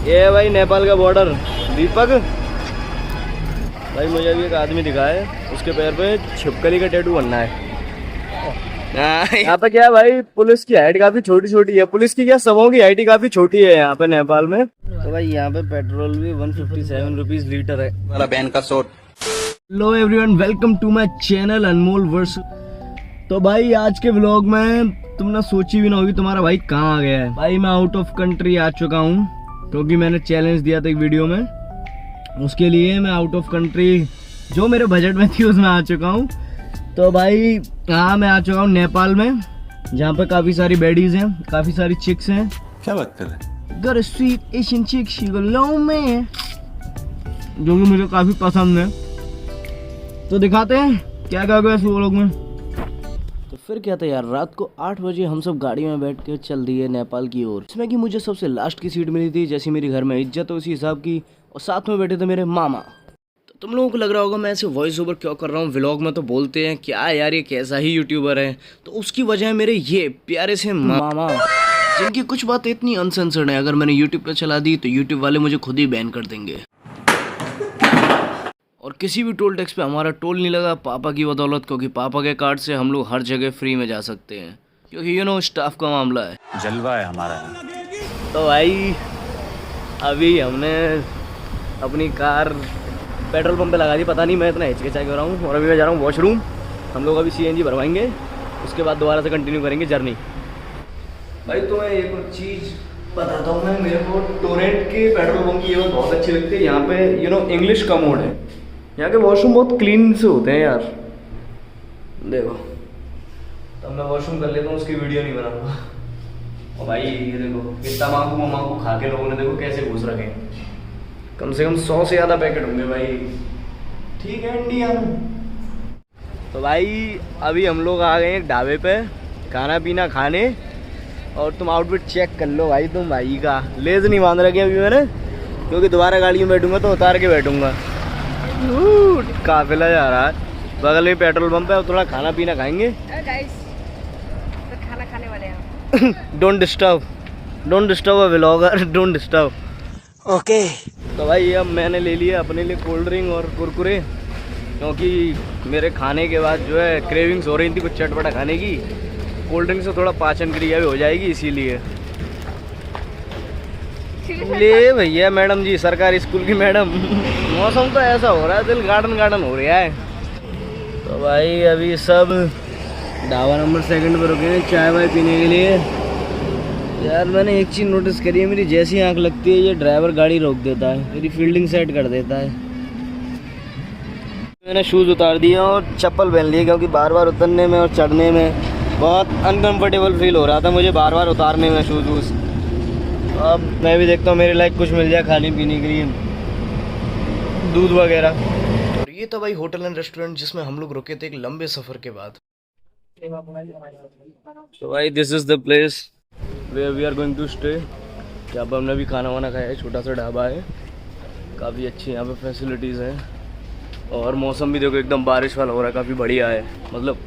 ये भाई नेपाल का बॉर्डर। दीपक भाई मुझे अभी एक आदमी दिखा है, उसके पैर पे छिपकली का टैटू बनना है। यहाँ पे क्या है भाई, पुलिस की हाइट काफी छोटी छोटी है। पुलिस की क्या, सबों की हाइट काफी छोटी है यहाँ पे नेपाल में। तो भाई यहाँ पे पेट्रोल भी 157 रुपीज लीटर है। वाला बैन का shot. Hello everyone, welcome to my channel Anmol Verse. तो भाई आज के व्लॉग में तुमने सोची भी ना होगी तुम्हारा भाई कहाँ आ गया है। भाई मैं आउट ऑफ कंट्री आ चुका हूँ, क्योंकि मैंने चैलेंज दिया था एक वीडियो में, उसके लिए मैं आउट ऑफ कंट्री जो मेरे बजट में थी उसमें आ चुका हूँ। तो भाई हाँ, मैं आ चुका हूँ नेपाल में, जहाँ पे काफ़ी सारी बेडीज हैं, काफ़ी सारी चिक्स हैं। क्या बात कर रहे गर स्वीट एशियन चिक्स में, जो कि मुझे काफ़ी पसंद है। तो दिखाते हैं क्या क्या गया इस व्लॉग में। तो फिर क्या था यार, रात को 8 बजे हम सब गाड़ी में बैठ के चल दिए नेपाल की ओर, जिसमें कि मुझे सबसे लास्ट की सीट मिली थी। जैसी मेरी घर में इज्जत है उसी हिसाब की, और साथ में बैठे थे मेरे मामा। तो तुम लोगों को लग रहा होगा मैं ऐसे वॉइस ओवर क्यों कर रहा हूँ, व्लॉग में तो बोलते हैं क्या यार ये कैसा ही यूट्यूबर है। तो उसकी वजह है मेरे ये प्यारे से मामा, जिनकी कुछ बातें इतनी अनसेंसर्ड है, अगर मैंने यूट्यूब पर चला दी तो यूट्यूब वाले मुझे खुद ही बैन कर देंगे। और किसी भी टोल टैक्स पे हमारा टोल नहीं लगा पापा की बदौलत, क्योंकि पापा के कार्ड से हम लोग हर जगह फ्री में जा सकते हैं, क्योंकि यू नो स्टाफ का मामला है, जलवा है हमारा। तो भाई अभी हमने अपनी कार पेट्रोल पंप पे लगा दी। पता नहीं मैं इतना हिचकिचा क्यों रहा हूँ। और अभी मैं जा रहा हूँ वॉशरूम। हम लोग अभी CNG भरवाएंगे, उसके बाद दोबारा से कंटिन्यू करेंगे जर्नी। भाई तो मैं एक और चीज़ बताता हूँ, मैं मेरे को टोरेंट के पेट्रोल पंप की ये बात बहुत अच्छी लगती है। यहाँ पे यू नो इंग्लिश का मोड है, यहाँ के वॉशरूम बहुत क्लीन से होते हैं यार। देखो तो मैं वॉशरूम कर लेता हूँ, उसकी वीडियो नहीं बनाऊंगा। और भाई ये देखो ये तम्बाकू वमाकू खा के लोगों ने देखो कैसे घुस रखे हैं। कम से कम 100 से ज़्यादा पैकेट होंगे भाई। ठीक है इंडिया। तो भाई अभी हम लोग आ गए हैं ढाबे पे खाना पीना खाने। और तुम आउटफिट चेक कर लो भाई, तुम भाई का लेज नहीं बांध रखे अभी मैंने, क्योंकि दोबारा गाड़ी में बैठूंगा तो उतार के बैठूंगा। काफिला जा रहा है, बगल में पेट्रोल पंप है, और थोड़ा खाना पीना खाएंगे। तो खाना खाने वाले हैं। Don't disturb a vlogger, don't disturb. Okay तो भाई अब मैंने ले लिया अपने लिए कोल्ड ड्रिंक और कुरकुरे, क्योंकि मेरे खाने के बाद जो है क्रेविंग्स हो रही थी कुछ चटपटा खाने की। कोल्ड ड्रिंक से थोड़ा पाचन क्रिया भी हो जाएगी, इसीलिए। ले भैया मैडम जी, सरकारी स्कूल की मैडम। मौसम तो ऐसा हो रहा है, दिल गार्डन गार्डन हो रहा है। तो भाई अभी सब ढाबा नंबर 2 पर रुके हैं चाय वाय पीने के लिए। यार मैंने एक चीज़ नोटिस करी है, मेरी जैसी आंख लगती है ये ड्राइवर गाड़ी रोक देता है, मेरी फील्डिंग सेट कर देता है। मैंने शूज़ उतार दिए और चप्पल पहन लिए, क्योंकि बार बार उतरने में और चढ़ने में बहुत अनकंफर्टेबल फील हो रहा था मुझे, बार बार उतारने में शूज़ वूज़। अब मैं भी देखता हूँ मेरे लायक कुछ मिल जाए खाने पीने के लिए, दूध वगैरह। और ये था भाई होटल एंड रेस्टोरेंट जिसमें हम लोग रुके थे एक लंबे सफ़र के बाद। तो भाई this is the place where we are going to stay. यहाँ पर हमने भी खाना वाना खाया है, छोटा सा ढाबा है, काफ़ी अच्छी यहाँ पे फैसिलिटीज़ हैं। और मौसम भी देखो एकदम बारिश वाला हो रहा है, काफ़ी बढ़िया है, मतलब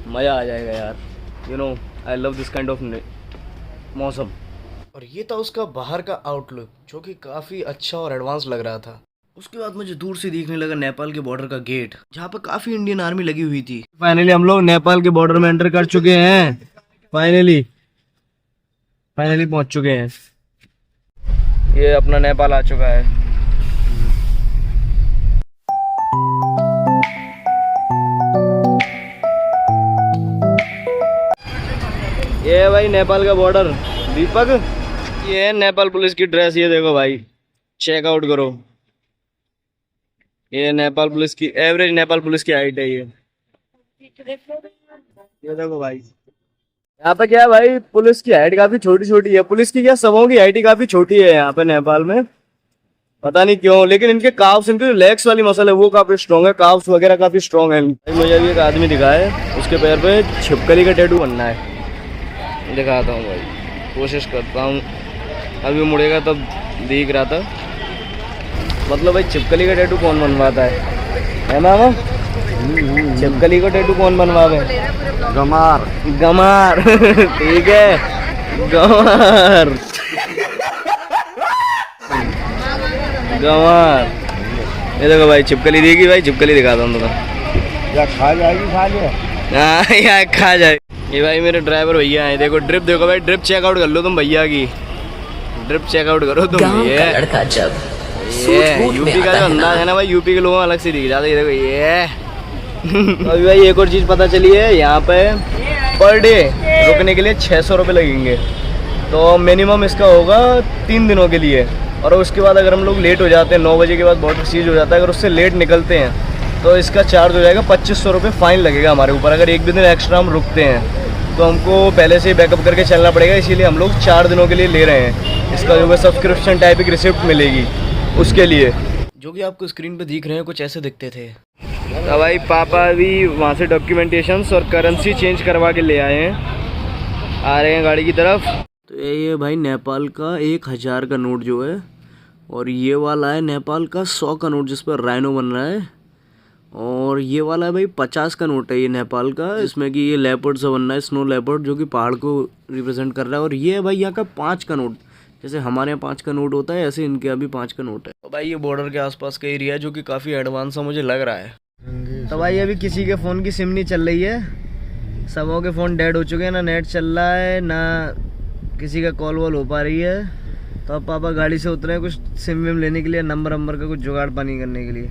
मज़ा आ जाएगा यार। You know I love this kind of मौसम। और ये था उसका बाहर का आउटलुक, जो कि काफ़ी अच्छा और एडवांस लग रहा था। उसके बाद मुझे दूर से दिखने लगा नेपाल के बॉर्डर का गेट, जहाँ पर काफ़ी इंडियन आर्मी लगी हुई थी। फाइनली हम लोग नेपाल के बॉर्डर में एंटर कर चुके हैं। फाइनली पहुंच चुके हैं। ये अपना नेपाल आ चुका है। ये है भाई नेपाल का बॉर्डर। दीपक ये है नेपाल पुलिस की ड्रेस, ये देखो भाई, चेकआउट करो। ये नेपाल पुलिस की एवरेज नेपाल पुलिस की हाइट है ये देखो भाई। यहाँ पे क्या है भाई, पुलिस की हाइट काफी छोटी छोटी है। पुलिस की क्या, सबों की हाइट काफी छोटी है यहाँ पे नेपाल में, पता नहीं क्यों। लेकिन इनके काफ्स, इनके लेग्स वाली मसल है वो काफी स्ट्रॉन्ग है, काफ्स वगैरह काफी स्ट्रॉन्ग है। मुझे अभी एक आदमी दिखा है, उसके पैर पे छिपकली का टैटू बनना है। दिखाता हूँ भाई, कोशिश करता हूँ। अभी मुड़ेगा तब दिख रहा था। मतलब भाई छिपकली का टैटू कौन बनवाता है मामा? छिपकली को टैटू कौन बनवावे? गमार। गमार ठीक है, गमार। गंवार। ये देखो भाई छिपकली देगी भाई, छिपकली दिखाता हूँ तुम्हें। या खा जाएगी खा ले। हाँ यार खा जाए। ये भाई मेरे ड्राइवर भैया हैं, देखो ड्रिप देखो भाई, ड्रिप चेकआउट कर लो तुम भैया की, ड्रिप चेकआउट करो तुम। ये लड़का जब यूपी का जो अंदाज है ना भाई, यूपी के लोगों अलग से दिख जाता है। ये देखो ये अभी भाई एक और चीज़ पता चली है, यहाँ पे पर डे रुकने के लिए 600 रुपये लगेंगे। तो मिनिमम इसका होगा 3 दिनों के लिए। और उसके बाद अगर हम लोग लेट हो जाते हैं, 9 बजे के बाद बॉर्डर सीज हो जाता है, अगर उससे लेट निकलते हैं तो इसका चार्ज हो जाएगा 2500 रुपये फ़ाइन लगेगा हमारे ऊपर। अगर एक भी दिन एक्स्ट्रा हम रुकते हैं तो हमको पहले से बैकअप करके चलना पड़ेगा, इसीलिए हम लोग 4 दिनों के लिए ले रहे हैं। इसका जो है सब्सक्रिप्शन टाइप की रिसिप्ट मिलेगी उसके लिए, जो कि आपको स्क्रीन पे दिख रहे हैं कुछ ऐसे दिखते थे। तो भाई पापा अभी वहाँ से डॉक्यूमेंटेशंस और करेंसी चेंज करवा के ले आए हैं, आ रहे हैं गाड़ी की तरफ। तो ये भाई नेपाल का 1000 का नोट जो है, और ये वाला है नेपाल का 100 का नोट जिस पर राइनो बन रहा है, और ये वाला है भाई 50 का नोट है ये नेपाल का, इसमें कि ये लेपर्ड सा बन रहा है, स्नो लेपर्ड, जो कि पहाड़ को रिप्रेजेंट कर रहा है। और ये है भाई यहाँ का 5 का नोट, जैसे हमारे यहाँ 5 का नोट होता है ऐसे इनके अभी 5 का नोट है। तो भाई ये बॉर्डर के आसपास का एरिया है, जो कि काफ़ी एडवांस सा मुझे लग रहा है। तो भाई अभी किसी के फ़ोन की सिम नहीं चल रही है, सबों के फ़ोन डेड हो चुके हैं, ना नेट चल रहा है ना किसी का कॉल वॉल हो पा रही है। तो अब पापा गाड़ी से उतरे हैं कुछ सिम विम लेने के लिए, नंबर का कुछ जुगाड़ पानी करने के लिए।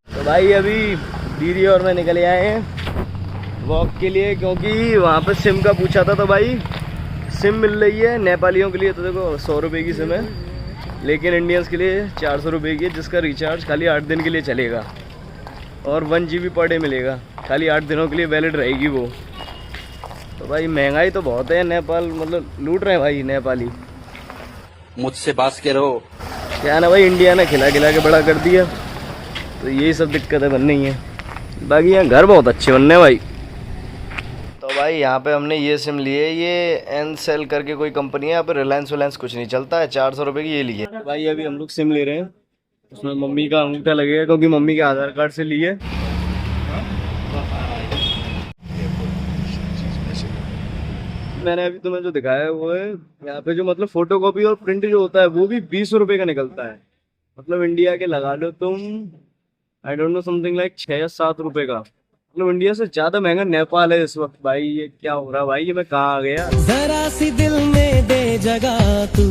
तो भाई अभी दीदी और मैं निकले आए हैं वॉक के लिए, क्योंकि वहाँ पे सिम का पूछा था तो भाई सिम मिल रही है नेपालियों के लिए तो देखो 100 रुपये की सिम है, लेकिन इंडियंस के लिए 400 रुपये की है, जिसका रिचार्ज खाली 8 दिन के लिए चलेगा और 1 GB पर डे मिलेगा, खाली 8 दिनों के लिए वैलिड रहेगी वो। तो भाई महंगाई तो बहुत है, नेपाल मतलब लूट रहे हैं भाई नेपाली। मुझसे बात के रहो। क्या ना भाई, इंडिया ने खिला खिला के बड़ा कर दिया, तो यही सब दिक्कतें बन रही हैं। बाकी यहाँ घर बहुत अच्छे बनने भाई। तो भाई यहाँ पे हमने ये सिम लिए, ये एनसेल करके कोई कंपनी है, यहाँ पे रिलायंस कुछ नहीं चलता है, 400 रुपये की ये लिए। भाई अभी हम लोग सिम ले रहे हैं, उसमें मम्मी का अंगूठा लगेगा क्योंकि मम्मी के आधार कार्ड से लिए। मैंने अभी तुम्हें जो दिखाया है वो है यहाँ पे जो मतलब फोटोकॉपी और प्रिंट जो होता है वो भी 20 रुपये का निकलता है। मतलब इंडिया के लगा लो तुम, I don't know something like 6 या 7 रुपये का। मतलब इंडिया से ज्यादा महंगा नेपाल है इस वक्त। भाई ये क्या हो रहा है भाई, ये मैं कहाँ आ गया। जरा सी दिल में दे जगह तू।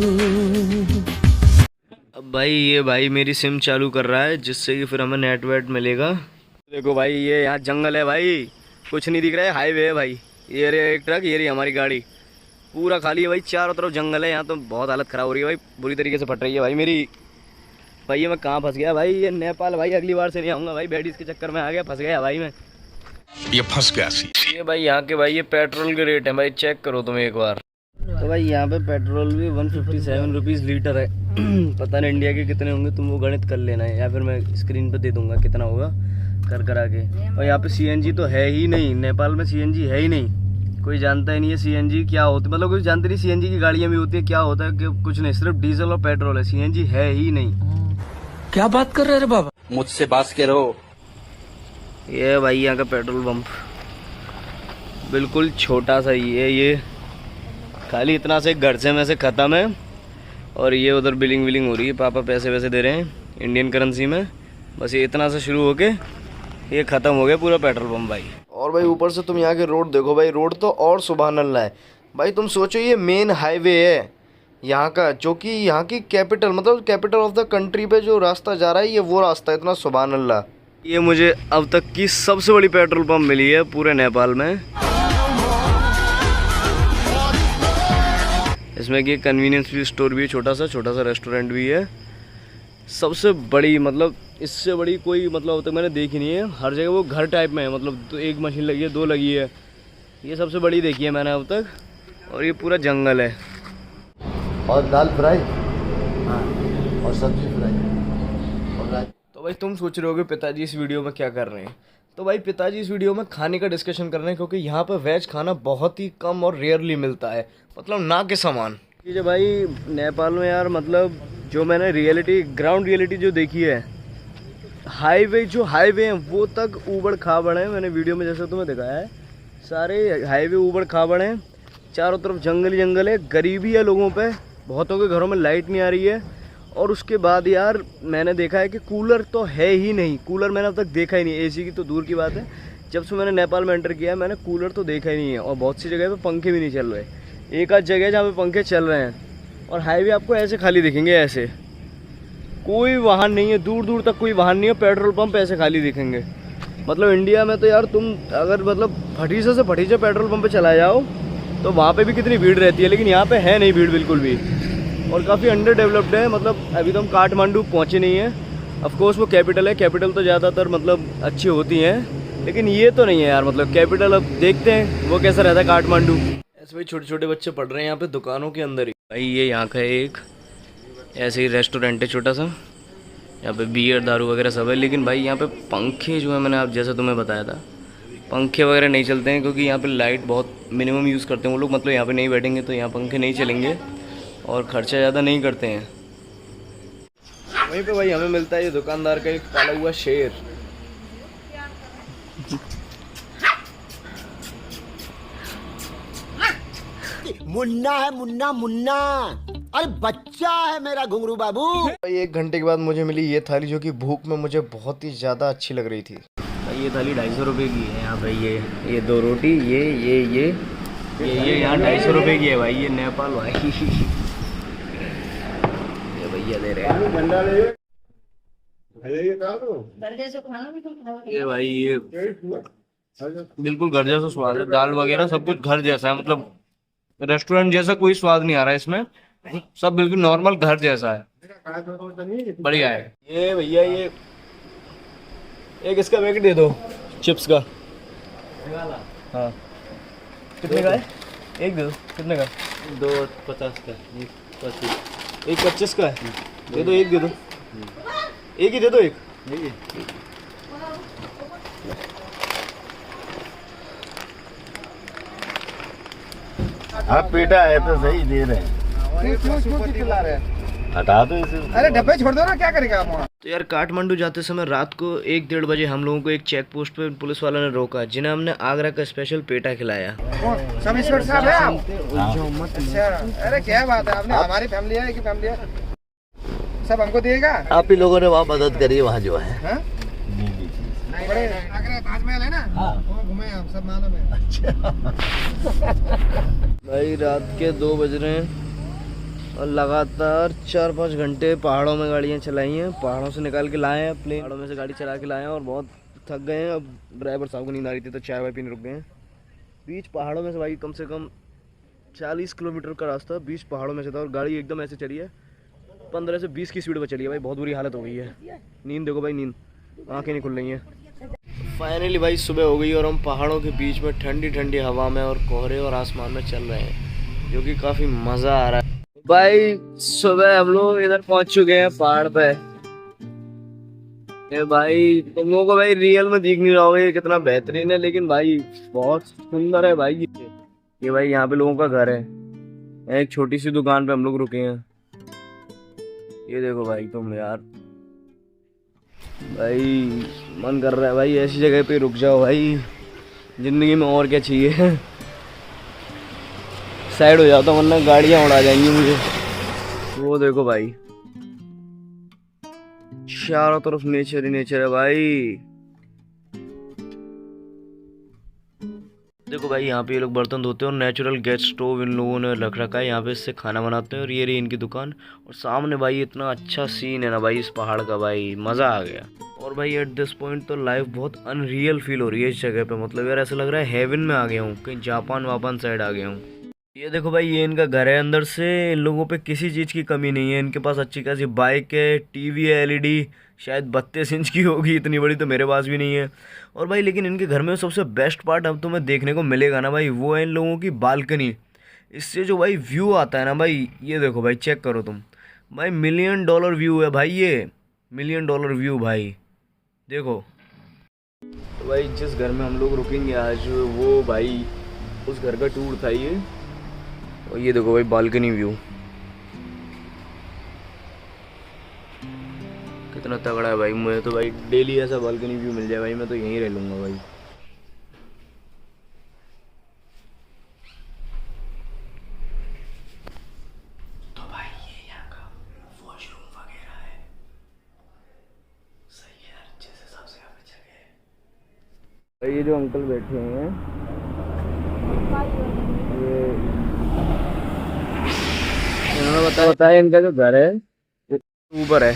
अब भाई ये भाई मेरी सिम चालू कर रहा है, जिससे कि फिर हमें नेट वेट मिलेगा। देखो भाई ये यहाँ जंगल है भाई, कुछ नहीं दिख रहा है, हाईवे है भाई। ये रे एक ट्रक, ये रही हमारी गाड़ी, पूरा खाली है भाई, चारों तरफ जंगल है। यहाँ तो बहुत हालत ख़राब हो रही है भाई, बुरी तरीके से फट रही है भाई मेरी। भाई ये मैं कहाँ फंस गया भाई, ये नेपाल भाई अगली बार से नहीं आऊँगा भाई, बैडीज के चक्कर में आ गया, फंस गया भाई मैं। ये फंस गया सी। ये भाई यहाँ के भाई ये पेट्रोल के रेट है भाई, चेक करो तुम एक बार। तो भाई यहाँ पे पेट्रोल भी 157 रुपीज़ लीटर है। पता नहीं इंडिया के कितने होंगे, तुम वो गणित कर लेना है, या फिर मैं स्क्रीन पे दे दूंगा कितना होगा कर आके। और यहाँ पे CNG तो है ही नहीं, नेपाल में CNG है ही नहीं, कोई जानता ही नहीं है CNG क्या होती है। मतलब कोई जानते नहीं CNG की गाड़ियाँ भी होती है, क्या होता है कि कुछ नहीं, सिर्फ डीजल और पेट्रोल है, CNG है ही नहीं। क्या बात कर रहे रे बाबा। मुझसे बात के रहो। ये भाई यहाँ का पेट्रोल पंप बिल्कुल छोटा सा ही है, ये खाली इतना से घर से में से ख़त्म है। और ये उधर बिलिंग विलिंग हो रही है, पापा पैसे वैसे दे रहे हैं इंडियन करेंसी में, बस ये इतना से शुरू होके ये ख़त्म हो गया पूरा पेट्रोल पंप भाई। और भाई ऊपर से तुम यहाँ के रोड देखो भाई, रोड तो और सुबहान अल्लाह है भाई। तुम सोचो ये मेन हाईवे है यहाँ का, जो कि यहाँ की कैपिटल मतलब कैपिटल ऑफ द कंट्री पे जो रास्ता जा रहा है, ये वो रास्ता है, इतना सुबहान अल्लाह। ये मुझे अब तक की सबसे बड़ी पेट्रोल पंप मिली है पूरे नेपाल में। इसमें कि कन्वीनियंस भी स्टोर भी है, छोटा सा रेस्टोरेंट भी है। सबसे बड़ी मतलब इससे बड़ी कोई मतलब अब तक मैंने देखी नहीं है, हर जगह वो घर टाइप में है, मतलब तो एक मशीन लगी है, 2 लगी है, ये सबसे बड़ी देखी है मैंने अब तक। और ये पूरा जंगल है। और दाल फ्राई, हाँ, और सब्जी फ्राई और। तो भाई तुम सोच रहे होगे पिताजी इस वीडियो में क्या कर रहे हैं, तो भाई पिताजी इस वीडियो में खाने का डिस्कशन कर रहे हैं, क्योंकि यहाँ पर वेज खाना बहुत ही कम और रेयरली मिलता है, मतलब ना के समान। ये जो भाई नेपाल में यार मतलब जो मैंने रियलिटी ग्राउंड रियलिटी जो देखी है, हाईवे हैं वो तक ऊबड़ खाबड़ है। मैंने वीडियो में जैसे तुम्हें दिखाया है सारे हाईवे ऊबड़ खाबड़ हैं, चारों तरफ जंगल ही जंगल है, गरीबी है लोगों पे, बहुतों के घरों में लाइट नहीं आ रही है। और उसके बाद यार मैंने देखा है कि कूलर तो है ही नहीं, कूलर मैंने अब तक देखा ही नहीं, एसी की तो दूर की बात है। जब से मैंने नेपाल में एंटर किया मैंने कूलर तो देखा ही नहीं है, और बहुत सी जगह पे पंखे भी नहीं चल रहे। एक आध जगह जहाँ पे पंखे चल रहे हैं, और हाईवे आपको ऐसे खाली दिखेंगे, ऐसे कोई वाहन नहीं है, दूर दूर तक कोई वाहन नहीं है, पेट्रोल पंप ऐसे खाली दिखेंगे। मतलब इंडिया में तो यार तुम अगर मतलब फटीसे से फटीसे पेट्रोल पंप पे चला जाओ तो वहाँ पे भी कितनी भीड़ रहती है, लेकिन यहाँ पे है नहीं भीड़ बिल्कुल भी, और काफ़ी अंडर डेवलप्ड है। मतलब अभी तो हम काठमांडू पहुँचे नहीं हैं, ऑफ कोर्स वो कैपिटल है, कैपिटल तो ज़्यादातर मतलब अच्छी होती हैं, लेकिन ये तो नहीं है यार मतलब कैपिटल। अब देखते हैं वो कैसा रहता है काठमांडू। ऐसे भाई छोटे छोटे बच्चे पढ़ रहे हैं यहाँ पे दुकानों के अंदर ही। भाई ये यहाँ का एक ऐसे ही रेस्टोरेंट है छोटा सा, यहाँ पे बियर दारू वगैरह सब है, लेकिन भाई यहाँ पे पंखे जो है मैंने आप जैसा तुम्हें बताया था पंखे वगैरह नहीं चलते हैं, क्योंकि यहाँ पे लाइट बहुत मिनिमम यूज़ करते हैं वो लोग। मतलब यहाँ पे नहीं बैठेंगे तो यहाँ पंखे नहीं चलेंगे, और ख़र्चा ज़्यादा नहीं करते हैं। वहीं पे भाई हमें मिलता है ये दुकानदार का एक पाला हुआ शेर। मुन्ना है, मुन्ना मुन्ना, अरे बच्चा है मेरा घुंगरू बाबू। भाई 1 घंटे के बाद मुझे मिली ये थाली, जो कि भूख में मुझे बहुत ही ज़्यादा अच्छी लग रही थी। भाई ये थाली 250 रुपये की है यहाँ पे। ये 2 रोटी, ये यहाँ 250 रुपये की है भाई। ये नेपाल भाई ये भैया दे रहे हैं। ये भाई ये बिल्कुल घर जैसा स्वाद है, दाल वगैरह सब कुछ घर जैसा है। मतलब रेस्टोरेंट जैसा कोई स्वाद नहीं आ रहा है इसमें, सब बिल्कुल नॉर्मल घर जैसा है, बढ़िया है। ये भैया ये एक इसका पैकेट दे दो चिप्स का। हाँ कितने का है? एक दे दो। कितने का? 2.50 का, 1.25 का है। दे दो, एक दे दो, एक ही दे दो, एक। आप पेटा है तो सही दे रहे हैं, हटा दो इसे। अरे डब्बे छोड़ दो ना, क्या करेगा आप वहाँ। तो यार काठमांडू जाते समय रात को 1-1:30 बजे हम लोगों को एक चेक पोस्ट पे पुलिस वाला ने रोका, जिन्हें हमने आगरा का स्पेशल पेटा खिलाया। समीश्वर साहब है आप? अच्छा, अरे क्या बात है, आपने हमारी फैमिली है कि फैमिली है, सब हमको दिएगा। आप ही लोगों ने वहाँ मदद करी, वहाँ जो है बड़े आगरा ताजमहल है ना, वहाँ घूमे हम, सब मालूम है। भाई रात के 2 बज रहे हैं और लगातार 4-5 घंटे पहाड़ों में गाड़ियाँ चलाई हैं, पहाड़ों से निकाल के लाए हैं, प्लेन पहाड़ों में से गाड़ी चला के लाए हैं, और बहुत थक गए हैं। अब ड्राइवर साहब को नींद आ रही थी तो चाय वाय पीने रुक गए हैं। बीच पहाड़ों में से भाई कम से कम 40 किलोमीटर का रास्ता बीच पहाड़ों में से था, और गाड़ी एकदम ऐसे चली है 15 से 20 की स्पीड पर चली है भाई। बहुत बुरी हालत हो गई है। नींद देखो भाई, नींद, आँखें नहीं खुल रही हैं। फाइनली भाई सुबह हो गई और हम पहाड़ों के बीच में ठंडी ठंडी हवा में और कोहरे और आसमान में चल रहे हैं, जो कि काफ़ी मज़ा आ रहा है। भाई सुबह हम लोग इधर पहुंच चुके हैं पहाड़ पे। ये भाई तुम लोगों को भाई रियल में दिख नहीं रहा होगा ये कितना बेहतरीन है, लेकिन भाई बहुत सुंदर है भाई। ये भाई यहाँ पे लोगों का घर है। एक छोटी सी दुकान पे हम लोग रुके हैं। ये देखो भाई तुम यार, भाई मन कर रहा है भाई ऐसी जगह पे रुक जाओ भाई, जिंदगी में और क्या चाहिए। साइड हो जाता हूँ वरना गाड़ियाँ उड़ा जाएंगी मुझे। वो देखो भाई चारों तरफ नेचर ही नेचर है भाई। देखो भाई यहाँ पे ये लोग बर्तन धोते हैं, और नेचुरल गैस स्टोव इन लोगों ने रख रखा है यहाँ पे, इससे खाना बनाते हैं। और ये रही इनकी दुकान, और सामने भाई इतना अच्छा सीन है ना भाई इस पहाड़ का, भाई मज़ा आ गया। और भाई एट दिस पॉइंट तो लाइफ बहुत अनरियल फील हो रही है इस जगह पे। मतलब यार ऐसा लग रहा है हेवन में आ गया हूँ, कहीं जापान वापान साइड आ गया हूँ। ये देखो भाई ये इनका घर है, अंदर से इन लोगों पे किसी चीज़ की कमी नहीं है। इनके पास अच्छी खासी बाइक है, टीवी है एलईडी, शायद 32 इंच की होगी, इतनी बड़ी तो मेरे पास भी नहीं है। और भाई लेकिन इनके घर में सबसे बेस्ट पार्ट अब तुम्हें देखने को मिलेगा ना भाई, वो है इन लोगों की बालकनी। इससे जो भाई व्यू आता है ना भाई, ये देखो भाई चेक करो तुम भाई, $1 मिलियन व्यू है भाई, ये $1 मिलियन व्यू भाई देखो। तो भाई जिस घर में हम लोग रुकेंगे आज, वो भाई उस घर का टूर था ये। और ये देखो भाई बालकनी व्यू कितना तगड़ा है भाई। मुझे तो भाई डेली ऐसा बालकनी व्यू मिल जाए भाई, मैं तो यहीं रह लूँगा भाई। ये जो अंकल बैठे हैं ये इन्होंने बताया इनका जो घर है ऊपर है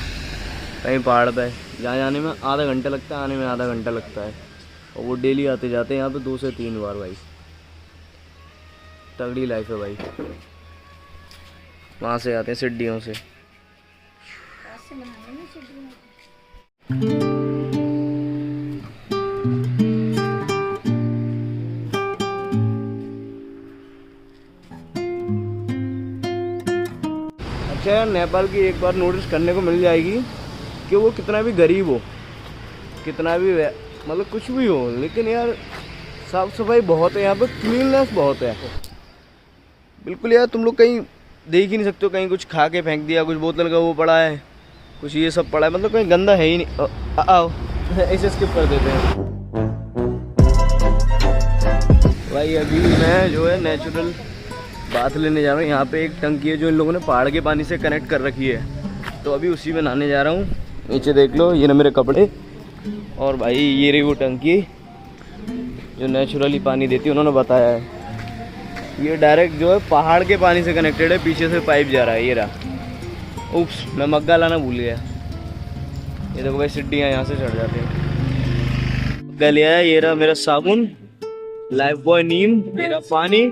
कहीं पहाड़ पे। यहाँ जाने में आधा घंटा लगता है, आने में आधा घंटा लगता है। और वो डेली आते जाते हैं यहाँ पे 2 से 3 बार भाई। तगड़ी लाइफ है भाई। वहाँ से आते हैं सीढ़ियों से। अच्छा, नेपाल की एक बार नोटिस करने को मिल जाएगी कि वो कितना भी गरीब हो, कितना भी मतलब कुछ भी हो, लेकिन यार साफ सफाई बहुत है यहाँ पे, क्लीननेस बहुत है बिल्कुल। यार तुम लोग कहीं देख ही नहीं सकते हो कहीं कुछ खा के फेंक दिया, कुछ बोतल का वो पड़ा है, कुछ ये सब पड़ा है, मतलब कहीं गंदा है ही नहीं। आओ ऐसे स्किप कर देते हैं भाई। अभी मैं जो है नेचुरल बात लेने जा रहा हूँ। यहाँ पे एक टंकी है जो इन लोगों ने पहाड़ के पानी से कनेक्ट कर रखी है, तो अभी उसी में नहाने जा रहा हूँ। नीचे देख लो, ये ना मेरे कपड़े, और भाई ये रही वो टंकी जो नेचुरली पानी देती है, उन्होंने बताया है। ये डायरेक्ट जो है पहाड़ के पानी से कनेक्टेड है, पीछे से पाइप जा रहा है। ये रहा। उप्स, मैं मग्गा लाना भूल गया। ये देखो भाई सीढ़ियाँ यहाँ से चढ़ जाते हैं। मग्गा लिया है। ये रहा मेरा साबुन, लाइफ बॉय नीम, मेरा पानी,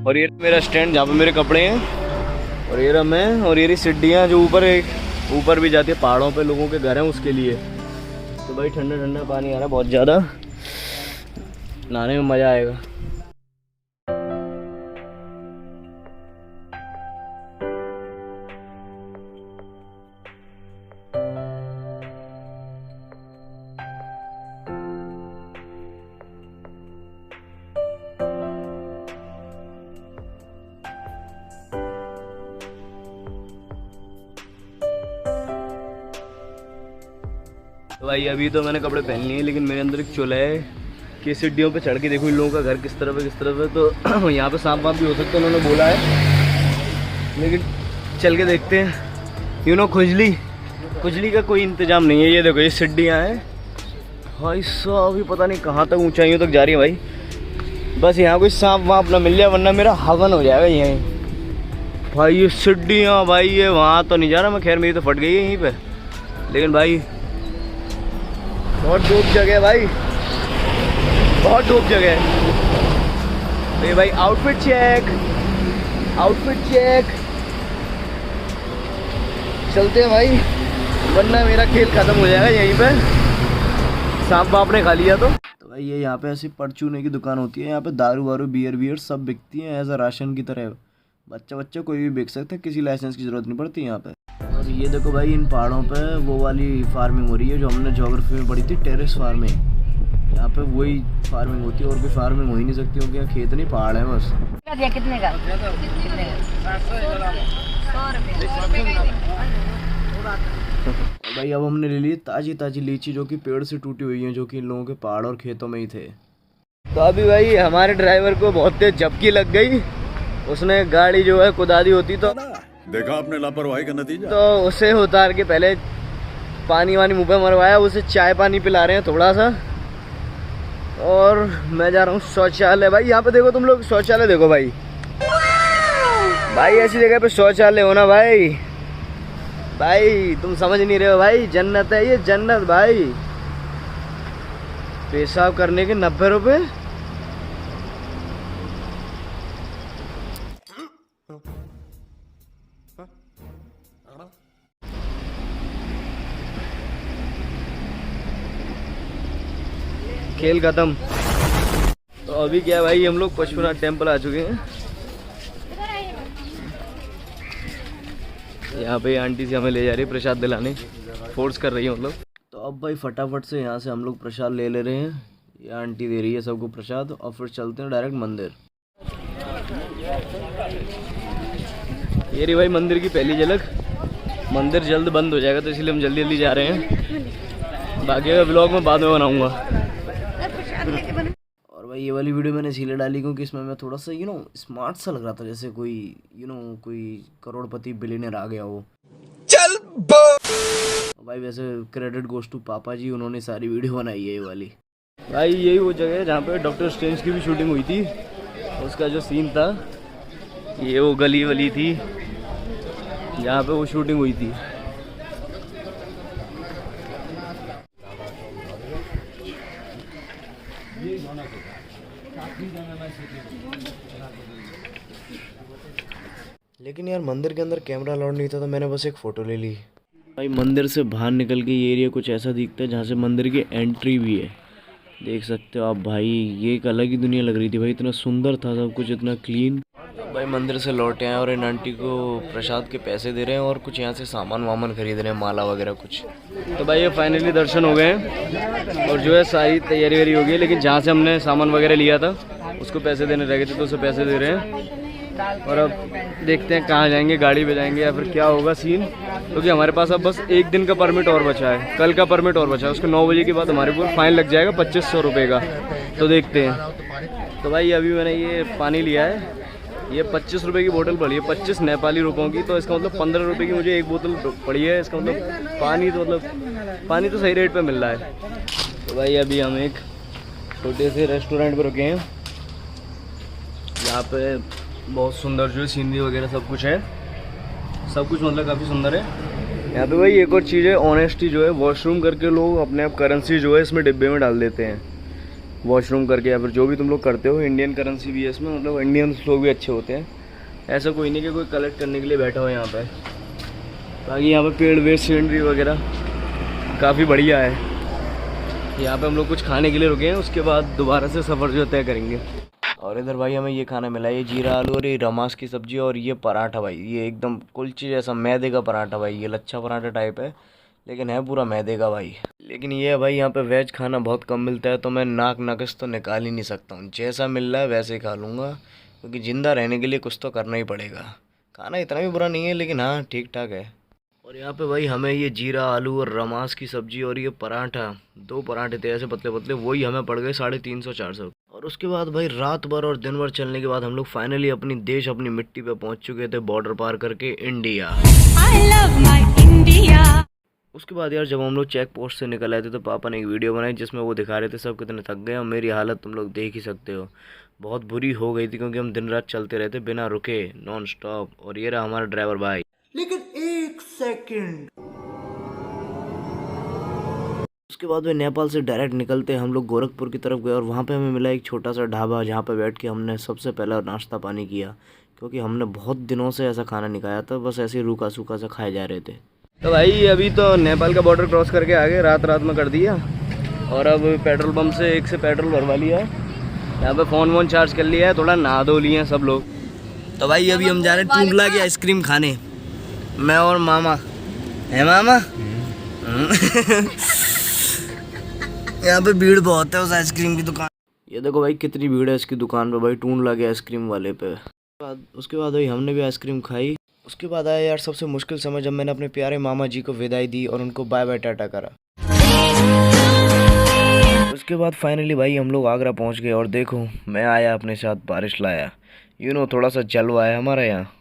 और ये मेरा स्टैंड जहाँ पे मेरे कपड़े हैं, और ये रहा मैं, और ये रही सीढ़ियाँ जो ऊपर भी जाती है पहाड़ों पे, लोगों के घर हैं उसके लिए। तो भाई ठंडा ठंडा पानी आ रहा है बहुत ज़्यादा, नहाने में मज़ा आएगा। तो भाई अभी तो मैंने कपड़े पहन लिए हैं, लेकिन मेरे अंदर एक चुला है कि सीढ़ियों पे चढ़ के देखो इन लोगों का घर किस तरफ है। तो यहाँ पे सांप वाप भी हो सकते हैं, उन्होंने बोला है, लेकिन चल के देखते हैं। खुजली का कोई इंतजाम नहीं है। ये देखो ये सीढ़ियाँ हैं भाई साहब, अभी पता नहीं कहाँ तक ऊंचाइयों तक जा रही है भाई। बस यहाँ कोई सांप वाप ना मिल जाए, वरना मेरा हवन हो जाएगा यहीं भाई। ये सीढ़ियाँ भाई, ये वहाँ तो नहीं जा रहा मैं, खैर मेरी तो फट गई है यहीं पे, लेकिन भाई बहुत डूब जगह है भाई, बहुत डूब जगह है। तो ये भाई आउटफिट चेक, चलते हैं भाई, वरना मेरा खेल ख़त्म हो जाएगा यहीं पे, सांप वाप ने खा लिया तो भाई ये यहाँ पे ऐसी परचूने की दुकान होती है। यहाँ पे दारू वारू बियर सब बिकती हैं एज अ राशन की तरह। बच्चा कोई भी बिक सकता है, किसी लाइसेंस की ज़रूरत नहीं पड़ती यहाँ पे। और ये देखो भाई इन पहाड़ों पे वो वाली फार्मिंग हो रही है जो हमने ज्योग्राफी में पढ़ी थी, टेरेस फार्मिंग। यहाँ पे वही फार्मिंग होती है, और कोई फार्मिंग हो ही नहीं सकती क्योंकि यहाँ खेत नहीं पहाड़ है बस। कितने का? भाई अब हमने ले ली ताज़ी लीची जो कि पेड़ से टूटी हुई है, जो कि इन लोगों के पहाड़ और खेतों में ही थे। तो अभी भाई हमारे ड्राइवर को बहुत तेज झपकी लग गई, उसने गाड़ी जो है कुदादी होती तो देखा आपने लापरवाही का नतीजा। तो उसे उतार के पहले पानी वानी मुँह पे मरवाया, उसे चाय पानी पिला रहे हैं थोड़ा सा। और मैं जा रहा हूँ शौचालय। भाई यहाँ पे देखो तुम लोग, शौचालय देखो भाई, ऐसी जगह पे शौचालय होना भाई तुम समझ नहीं रहे हो भाई, जन्नत है ये, जन्नत भाई। पेशाब करने के 90 रुपए। खेल खत्म। तो अभी क्या है भाई, हम लोग पशुपतिनाथ टेम्पल आ चुके हैं। यहाँ पे आंटी से हमें ले जा रही है प्रसाद दिलाने, फोर्स कर रही है मतलब। तो अब भाई फटाफट से यहाँ से हम लोग प्रसाद ले रहे हैं। ये आंटी दे रही है सबको प्रसाद, और फिर चलते हैं डायरेक्ट मंदिर। ये रही भाई मंदिर की पहली झलक। मंदिर जल्द बंद हो जाएगा तो इसलिए हम जल्दी जा रहे हैं। बाकी का व्लॉग में बाद में बनाऊंगा। और भाई ये वाली वीडियो मैंने इसीलिए डाली क्योंकि इसमें मैं थोड़ा सा स्मार्ट सा लग रहा था, जैसे कोई कोई करोड़पति बिलियनर आ गया हो। चल भाई वैसे क्रेडिट गोज़ टू पापा जी, उन्होंने सारी वीडियो बनाई है ये वाली। भाई यही वो जगह है जहाँ पे डॉक्टर स्ट्रेंज की भी शूटिंग हुई थी। उसका जो सीन था, ये वो गली वली थी जहाँ पे वो शूटिंग हुई थी। लेकिन यार मंदिर के अंदर कैमरा अलाउड नहीं था तो मैंने बस एक फ़ोटो ले ली। भाई मंदिर से बाहर निकल के ये एरिया कुछ ऐसा दिखता है जहाँ से मंदिर की एंट्री भी है। देख सकते हो आप भाई, ये एक अलग ही दुनिया लग रही थी भाई। इतना सुंदर था सब कुछ, इतना क्लीन। भाई मंदिर से लौटे हैं और इन आंटी को प्रसाद के पैसे दे रहे हैं और कुछ यहाँ से सामान वामान खरीद रहे हैं, माला वगैरह कुछ। तो भाई ये फाइनली दर्शन हो गए हैं और जो है सारी तैयारी वैयारी हो गई। लेकिन जहाँ से हमने सामान वगैरह लिया था उसको पैसे देने रह गए थे तो उसे पैसे दे रहे हैं। और अब देखते हैं कहाँ जाएंगे, गाड़ी पे जाएंगे या फिर क्या होगा सीन। क्योंकि हमारे पास अब बस एक दिन का परमिट और बचा है, कल का परमिट और बचा है। उसके 9 बजे के बाद हमारे ऊपर फाइन लग जाएगा 2500 रुपये का। तो देखते हैं। तो भाई अभी मैंने ये पानी लिया है, ये 25 रुपये की बोतल पड़ी है, 25 नेपाली रुपयों की। तो इसका मतलब 15 रुपये की मुझे एक बोतल पड़ी है। इसका मतलब पानी तो सही रेट पे मिल रहा है। तो भाई अभी हम एक छोटे से रेस्टोरेंट पर रुके हैं। यहाँ पे बहुत सुंदर जो है सीनरी वगैरह सब कुछ है, सब कुछ मतलब काफ़ी सुंदर है। यहाँ पे भाई एक और चीज़ है, ऑनेस्टी जो है, वॉशरूम करके लोग अपने आप करेंसी जो है इसमें डिब्बे में डाल देते हैं। वॉशरूम करके या फिर जो भी तुम लोग करते हो, इंडियन करेंसी भी है इसमें। मतलब इंडियन लोग भी अच्छे होते हैं, ऐसा कोई नहीं कि कोई कलेक्ट करने के लिए बैठा हो यहाँ पे। बाकी यहाँ पे पेड़ वेस्ट सीनरी वगैरह काफ़ी बढ़िया है। यहाँ पे हम लोग कुछ खाने के लिए रुके हैं, उसके बाद दोबारा से सफ़र जो तय करेंगे। और इधर भाई हमें ये खाना मिला है, ये जीरा आलू और ये रमास की सब्ज़ी और ये पराठा भाई। ये एकदम कुलची जैसा मैदे का पराठा भाई, ये लच्छा पराठा टाइप है लेकिन है पूरा मैदे का भाई। लेकिन ये है भाई यहाँ पे वेज खाना बहुत कम मिलता है तो मैं नाक नकस तो निकाल ही नहीं सकता हूँ। जैसा मिल रहा है वैसे ही खा लूँगा क्योंकि ज़िंदा रहने के लिए कुछ तो करना ही पड़ेगा। खाना इतना भी बुरा नहीं है लेकिन हाँ ठीक ठाक है। और यहाँ पे भाई हमें ये जीरा आलू और रमास की सब्ज़ी और ये पराठा, 2 पराठे थे ऐसे पतले पतले, वही हमें पड़ गए 350-400। और उसके बाद भाई रात भर और दिन भर चलने के बाद हम लोग फाइनली अपनी देश अपनी मिट्टी पे पहुँच चुके थे, बॉर्डर पार करके India. I love my India। उसके बाद यार जब हम लोग चेक पोस्ट से निकल आए थे तो पापा ने एक वीडियो बनाई जिसमें वो दिखा रहे थे सब कितने थक गए। और मेरी हालत तुम लोग देख ही सकते हो, बहुत बुरी हो गई थी क्योंकि हम दिन रात चलते रहते बिना रुके, नॉन स्टॉप। और ये रहा हमारा ड्राइवर भाई। लेकिन 1 सेकंड। उसके बाद में नेपाल से डायरेक्ट निकलते हम लोग गोरखपुर की तरफ गए और वहाँ पे हमें मिला एक छोटा सा ढाबा जहाँ पे बैठ के हमने सबसे पहला नाश्ता पानी किया क्योंकि हमने बहुत दिनों से ऐसा खाना नहीं खाया था, बस ऐसे ही रूखा सूखा सा खाए जा रहे थे। तो भाई अभी तो नेपाल का बॉर्डर क्रॉस करके आ गए, रात में कर दिया। और अब पेट्रोल पंप से एक से पेट्रोल भरवा लिया है, यहाँ पे फ़ोन वोन चार्ज कर लिया है, थोड़ा नहा धो लिए हैं सब लोग। तो भाई अभी हम जा रहे हैं टूंडला की आइसक्रीम खाने, मैं और मामा है। मामा यहाँ पे भीड़ बहुत है उस आइसक्रीम की दुकान। ये देखो भाई कितनी भीड़ है इसकी दुकान पे भाई, टूंडला के आइसक्रीम वाले पे। उसके बाद भाई हमने भी आइसक्रीम खाई। उसके बाद आया यार सबसे मुश्किल समय, जब मैंने अपने प्यारे मामा जी को विदाई दी और उनको बाय बाय टाटा करा। उसके बाद फाइनली भाई हम लोग आगरा पहुंच गए और देखो मैं आया अपने साथ बारिश लाया। थोड़ा सा जलवा है हमारा यहाँ,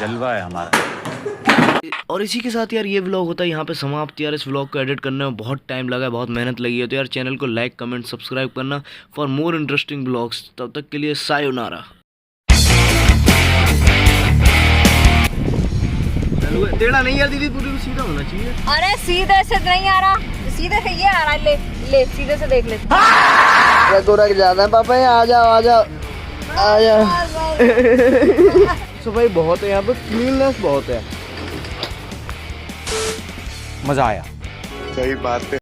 जलवा है हमारा। और इसी के साथ यार ये व्लॉग होता है यहाँ पे समाप्त। यार इस व्लॉग को एडिट करने में बहुत टाइम लगा है, बहुत मेहनत लगी है। तो यार चैनल को लाइक कमेंट सब्सक्राइब करना फॉर मोर इंटरेस्टिंग व्लॉग्स। तब तक के लिए सायोनारा। टेढ़ा नहीं यार दीदी, पूरी सीधा होना चाहिए। अरे सीधे से नहीं आ रहा, सीधे से ये आ रहा है। ले सीधे से देख ले। गोरख ज्यादा है पापा, आ जाओ। तो भाई बहुत है यहाँ पे, क्लीननेस बहुत है। मजा आया। सही बात है।